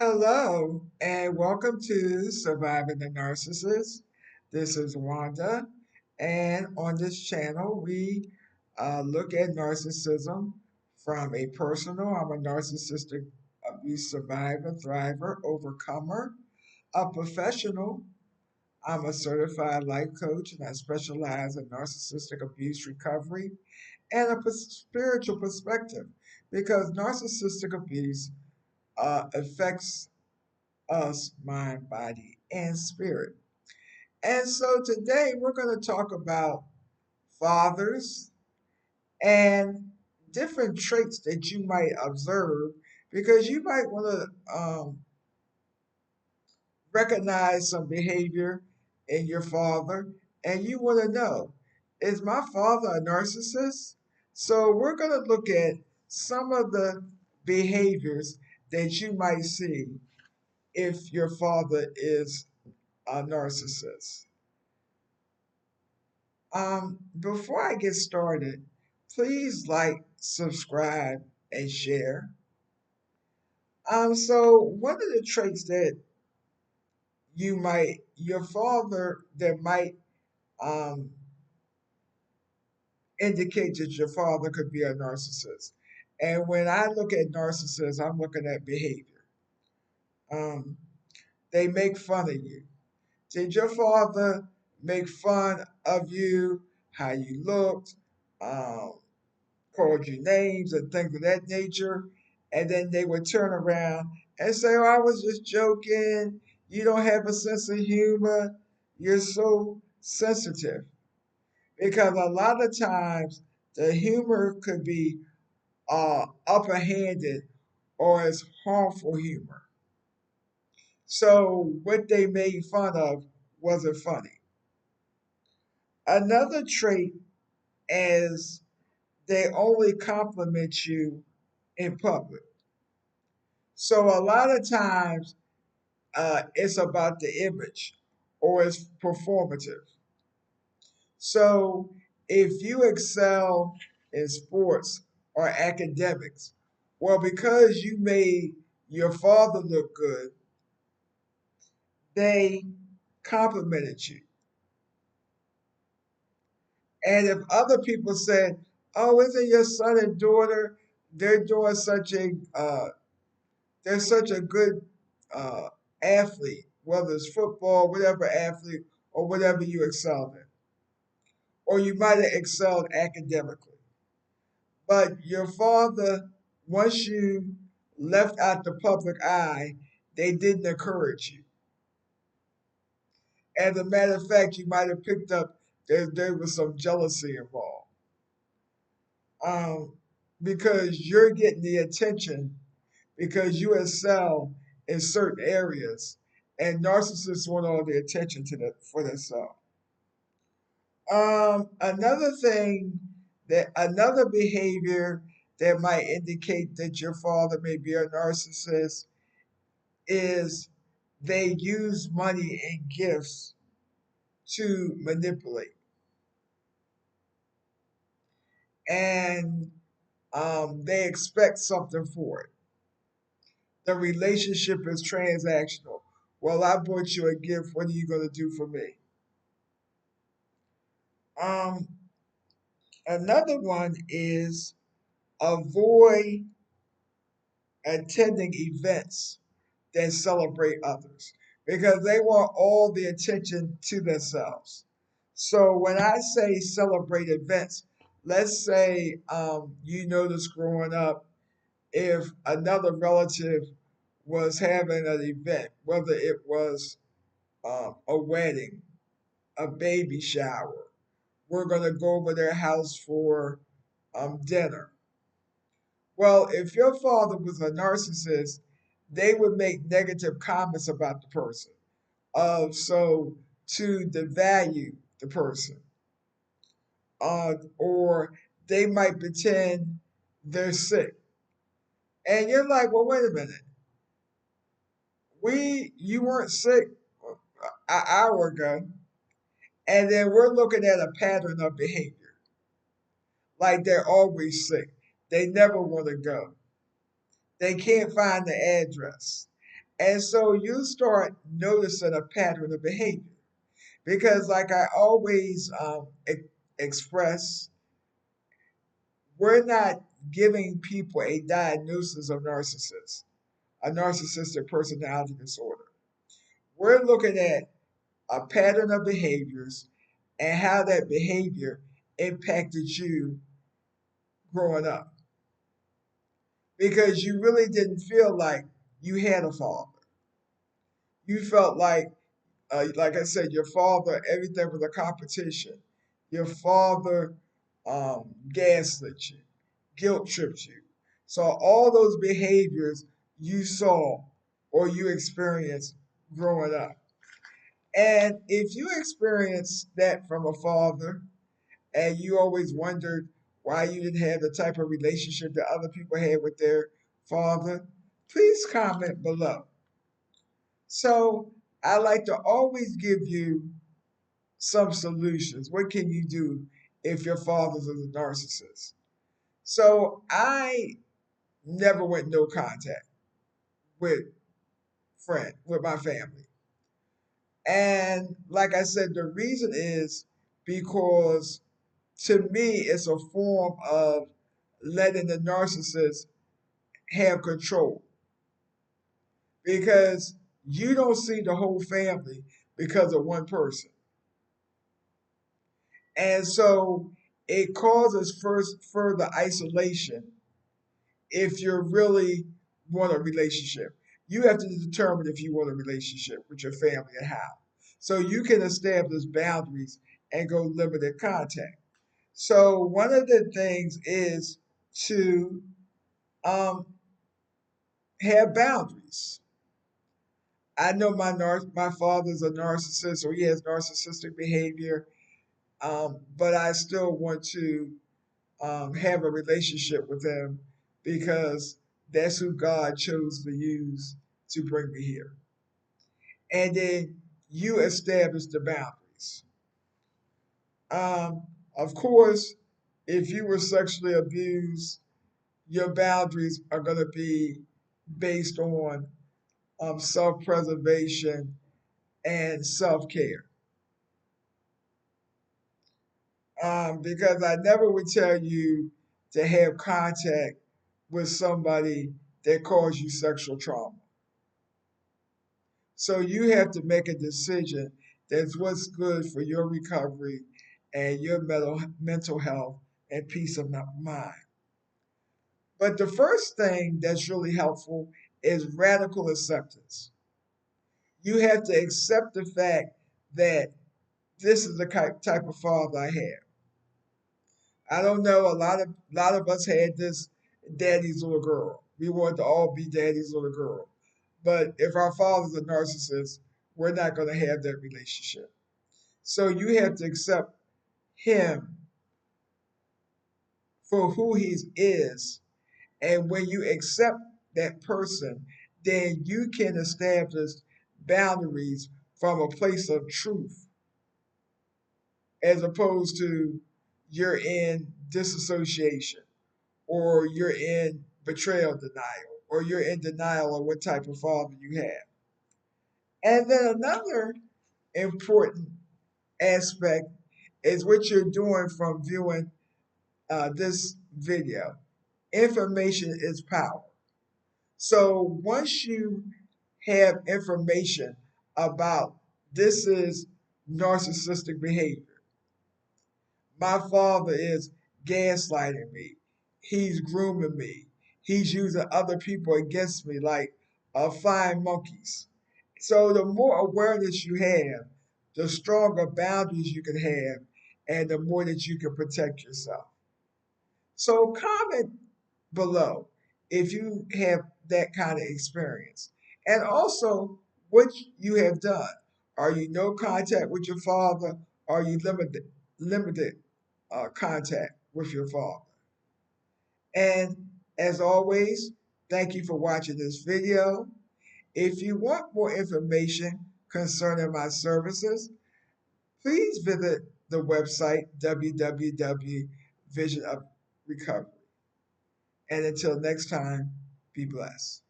Hello, and welcome to Surviving the Narcissist. This is Wanda, and on this channel, we look at narcissism from a personal, I'm a narcissistic abuse survivor, thriver, overcomer, a professional, I'm a certified life coach, and I specialize in narcissistic abuse recovery and a spiritual perspective because narcissistic abuse affects us, mind, body, and spirit. And so today we're going to talk about fathers and different traits that you might observe because you might want to recognize some behavior in your father and you want to know, is my father a narcissist? So we're going to look at some of the behaviors that you might see if your father is a narcissist. Before I get started, please like, subscribe, and share. So one of the traits that your father, that might um, indicate that your father could be a narcissist. And when I look at narcissists, I'm looking at behavior. Um, they make fun of you. Did your father make fun of you, how you looked, um, called you names and things of that nature, and then they would turn around and say, "Oh, I was just joking. You don't have a sense of humor. You're so sensitive." Because a lot of times the humor could be upper handed or it's harmful humor. So what they made fun of wasn't funny. Another trait is they only compliment you in public. So a lot of times it's about the image or it's performative. So if you excel in sports or academics, well, because you made your father look good, they complimented you. And if other people said, "Oh, isn't your son and daughter? They're doing they're such a good uh, athlete, whether it's football, whatever athlete, or whatever you excelled in. Or you might have excelled academically. But your father, once you left out the public eye, they didn't encourage you. As a matter of fact, you might have picked up there was some jealousy involved. Um, because you're getting the attention because you excel in certain areas, and narcissists want all the attention for themselves. Another behavior that might indicate that your father may be a narcissist is they use money and gifts to manipulate, and they expect something for it. The relationship is transactional. Well, I bought you a gift. What are you going to do for me? Um, Another one is avoid attending events that celebrate others because they want all the attention to themselves. So when I say celebrate events, let's say you notice growing up if another relative was having an event, whether it was a wedding, a baby shower, we're going to go over their house for dinner. Well, if your father was a narcissist, they would make negative comments about the person. So to devalue the person, or they might pretend they're sick, and you're like, well, wait a minute, you weren't sick an hour ago, and then we're looking at a pattern of behavior, like they're always sick, they never want to go, they can't find the address. And so you start noticing a pattern of behavior. Because, like I always express, we're not giving people a diagnosis of narcissist, a narcissistic personality disorder. We're looking at a pattern of behaviors and how that behavior impacted you growing up. Because you really didn't feel like you had a father. You felt like I said, your father, everything was a competition. Your father gaslit you, guilt tripped you. So all those behaviors you saw or you experienced growing up. And if you experience that from a father and you always wondered why you didn't have the type of relationship that other people had with their father, please comment below. So I like to always give you some solutions. What can you do if your father's a narcissist? So I never went no contact with with my family. And like I said, the reason is because to me it's a form of letting the narcissist have control. Because you don't see the whole family because of one person. And so it causes further isolation if you really want a relationship. You have to determine if you want a relationship with your family and how. So you can establish boundaries and go limited contact. So one of the things is to um, have boundaries. I know my father's a narcissist, or he has narcissistic behavior, but I still want to have a relationship with him because that's who God chose to use to bring me here. And then you establish the boundaries. Um, of course, if you were sexually abused, your boundaries are going to be based on self preservation and self care. Because I never would tell you to have contact with somebody that caused you sexual trauma. So you have to make a decision that's what's good for your recovery and your mental health and peace of mind. But the first thing that's really helpful is radical acceptance. You have to accept the fact that this is the type of father I have. I don't know. A lot of us had this daddy's little girl. We wanted to all be daddy's little girl. But if our father's a narcissist, we're not going to have that relationship. So you have to accept him for who he is. And when you accept that person, then you can establish boundaries from a place of truth as opposed to you're in disassociation or you're in betrayal denial or you're in denial of what type of father you have. And then another important aspect is what you're doing from viewing this video. Information is power. So once you have information about this is narcissistic behavior, my father is gaslighting me, he's grooming me, he's using other people against me like flying monkeys. So the more awareness you have, the stronger boundaries you can have, and the more that you can protect yourself. So comment below if you have that kind of experience. And also what you have done. Are you no contact with your father? Are you limited contact with your father? And as always, thank you for watching this video. If you want more information concerning my services, please visit the website www.visionofrecovery. And until next time, be blessed.